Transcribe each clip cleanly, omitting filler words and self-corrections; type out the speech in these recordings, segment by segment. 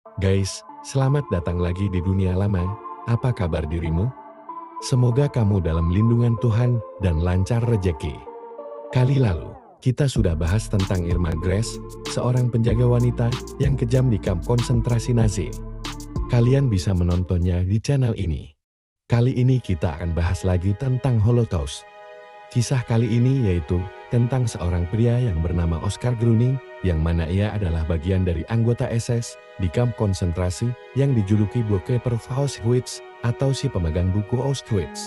Guys, selamat datang lagi di dunia lama. Apa kabar dirimu? Semoga kamu dalam lindungan Tuhan dan lancar rejeki. Kali lalu, kita sudah bahas tentang Irma Grace, seorang penjaga wanita yang kejam di kamp konsentrasi Nazi. Kalian bisa menontonnya di channel ini. Kali ini kita akan bahas lagi tentang Holocaust. Kisah kali ini yaitu tentang seorang pria yang bernama Oskar Gruning, yang mana ia adalah bagian dari anggota SS di kamp konsentrasi yang dijuluki Bookkeeper Auschwitz atau si pemegang buku Auschwitz.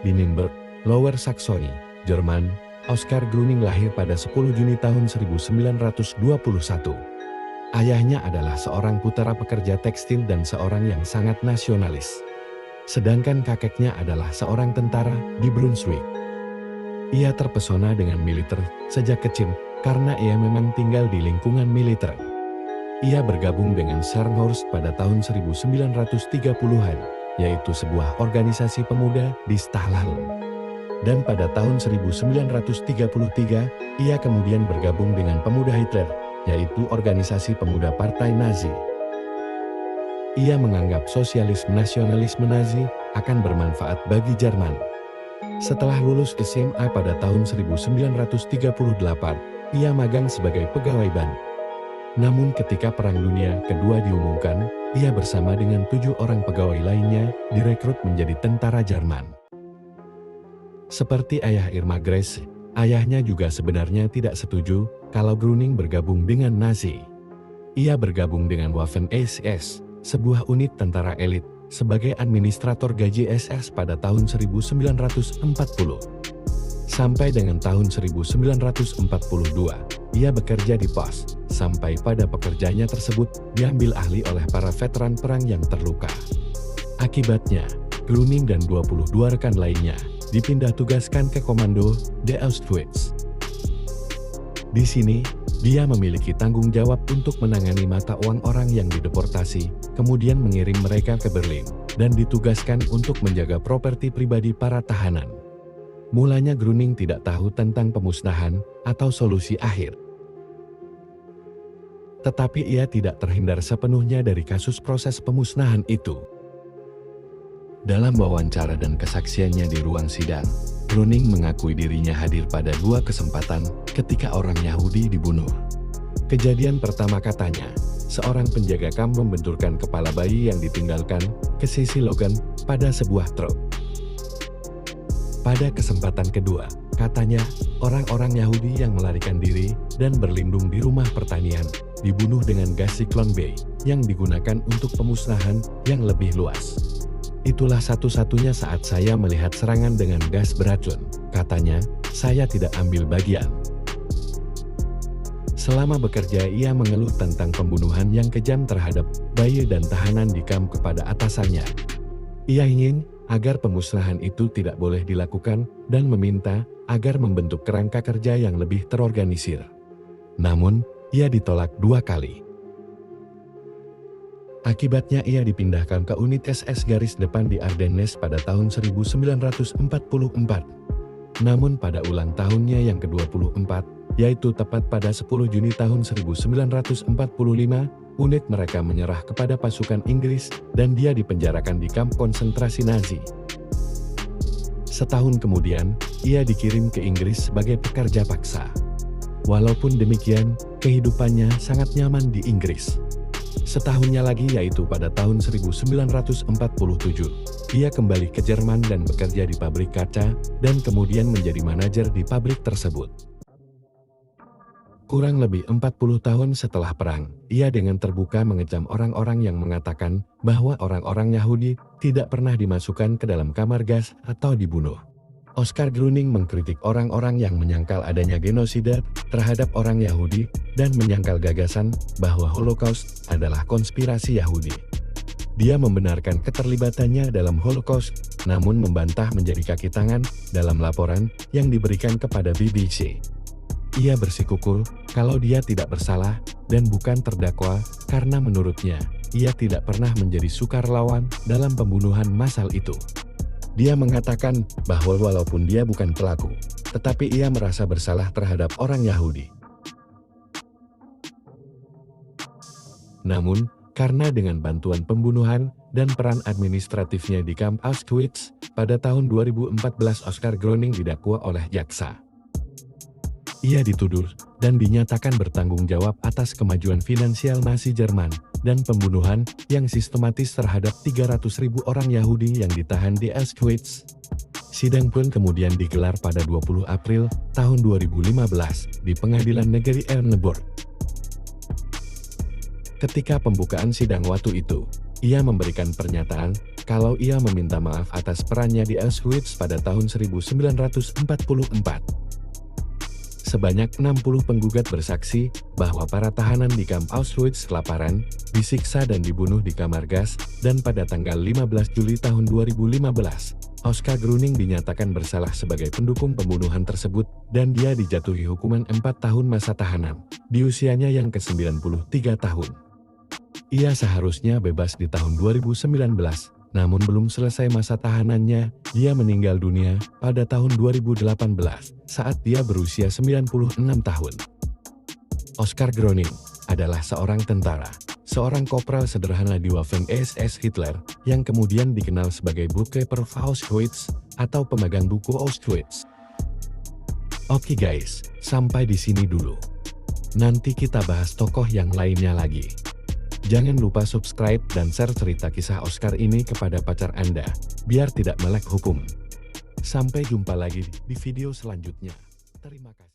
Di Nürnberg, Lower Saxony, Jerman, Oskar Gruning lahir pada 10 Juni tahun 1921. Ayahnya adalah seorang putera pekerja tekstil dan seorang yang sangat nasionalis. Sedangkan kakeknya adalah seorang tentara di Brunswick. Ia terpesona dengan militer sejak kecil karena ia memang tinggal di lingkungan militer. Ia bergabung dengan Scharnhorst pada tahun 1930-an, yaitu sebuah organisasi pemuda di Stahlhelm. Dan pada tahun 1933, ia kemudian bergabung dengan pemuda Hitler, yaitu organisasi pemuda Partai Nazi. Ia menganggap sosialisme nasionalisme Nazi akan bermanfaat bagi Jerman. Setelah lulus SMA pada tahun 1938, ia magang sebagai pegawai ban. Namun ketika Perang Dunia Kedua diumumkan, ia bersama dengan 7 orang pegawai lainnya direkrut menjadi tentara Jerman. Seperti ayah Irma Grace, ayahnya juga sebenarnya tidak setuju kalau Gruning bergabung dengan Nazi. Ia bergabung dengan Waffen-SS, sebuah unit tentara elit, sebagai administrator gaji SS pada tahun 1940. Sampai dengan tahun 1942, ia bekerja di pos, sampai pada pekerjaannya tersebut diambil alih oleh para veteran perang yang terluka. Akibatnya, Gruning dan 22 rekan lainnya dipindah tugaskan ke komando di Auschwitz. Di sini, dia memiliki tanggung jawab untuk menangani mata uang orang yang dideportasi, kemudian mengirim mereka ke Berlin, dan ditugaskan untuk menjaga properti pribadi para tahanan. Mulanya Gruning tidak tahu tentang pemusnahan atau solusi akhir. Tetapi ia tidak terhindar sepenuhnya dari kasus proses pemusnahan itu. Dalam wawancara dan kesaksiannya di ruang sidang, Gruning mengakui dirinya hadir pada 2 kesempatan ketika orang Yahudi dibunuh. Kejadian pertama katanya, seorang penjaga kamp membenturkan kepala bayi yang ditinggalkan ke sisi logan pada sebuah truk. Pada kesempatan kedua, katanya, orang-orang Yahudi yang melarikan diri dan berlindung di rumah pertanian dibunuh dengan gas Zyklon B yang digunakan untuk pemusnahan yang lebih luas. Itulah satu-satunya saat saya melihat serangan dengan gas beracun, katanya, saya tidak ambil bagian. Selama bekerja ia mengeluh tentang pembunuhan yang kejam terhadap bayi dan tahanan di kamp kepada atasannya. Ia ingin agar pemusnahan itu tidak boleh dilakukan dan meminta agar membentuk kerangka kerja yang lebih terorganisir. Namun, ia ditolak 2 kali. Akibatnya ia dipindahkan ke unit SS garis depan di Ardennes pada tahun 1944. Namun pada ulang tahunnya yang ke-24, yaitu tepat pada 10 Juni tahun 1945, unit mereka menyerah kepada pasukan Inggris dan dia dipenjarakan di kamp konsentrasi Nazi. Setahun kemudian, ia dikirim ke Inggris sebagai pekerja paksa. Walaupun demikian, kehidupannya sangat nyaman di Inggris. Setahunnya lagi yaitu pada tahun 1947, ia kembali ke Jerman dan bekerja di pabrik kaca dan kemudian menjadi manajer di pabrik tersebut. Kurang lebih 40 tahun setelah perang, ia dengan terbuka mengecam orang-orang yang mengatakan bahwa orang-orang Yahudi tidak pernah dimasukkan ke dalam kamar gas atau dibunuh. Oskar Gruning mengkritik orang-orang yang menyangkal adanya genosida terhadap orang Yahudi dan menyangkal gagasan bahwa Holocaust adalah konspirasi Yahudi. Dia membenarkan keterlibatannya dalam Holocaust, namun membantah menjadi kaki tangan dalam laporan yang diberikan kepada BBC. Ia bersikukuh kalau dia tidak bersalah dan bukan terdakwa karena menurutnya, ia tidak pernah menjadi sukarelawan dalam pembunuhan massal itu. Dia mengatakan bahwa walaupun dia bukan pelaku, tetapi ia merasa bersalah terhadap orang Yahudi. Namun, karena dengan bantuan pembunuhan dan peran administratifnya di kamp Auschwitz, pada tahun 2014 Oskar Groening didakwa oleh jaksa. Ia dituduh dan dinyatakan bertanggung jawab atas kemajuan finansial Nazi Jerman dan pembunuhan yang sistematis terhadap 300.000 orang Yahudi yang ditahan di Auschwitz. Sidang pun kemudian digelar pada 20 April tahun 2015 di Pengadilan Negeri Erneburg. Ketika pembukaan sidang waktu itu, ia memberikan pernyataan kalau ia meminta maaf atas perannya di Auschwitz pada tahun 1944. Sebanyak 60 penggugat bersaksi bahwa para tahanan di kamp Auschwitz kelaparan, disiksa dan dibunuh di kamar gas, dan pada tanggal 15 Juli tahun 2015, Oskar Groening dinyatakan bersalah sebagai pendukung pembunuhan tersebut dan dia dijatuhi hukuman 4 tahun masa tahanan, di usianya yang ke-93 tahun. Ia seharusnya bebas di tahun 2019, namun belum selesai masa tahanannya, dia meninggal dunia pada tahun 2018 saat dia berusia 96 tahun. Oskar Groening adalah seorang tentara, seorang kopral sederhana di Waffen-SS Hitler yang kemudian dikenal sebagai Bookkeeper Auschwitz atau pemegang buku Auschwitz. Oke guys, sampai di sini dulu. Nanti kita bahas tokoh yang lainnya lagi. Jangan lupa subscribe dan share cerita kisah Oskar ini kepada pacar Anda, biar tidak melek hukum. Sampai jumpa lagi di video selanjutnya. Terima kasih.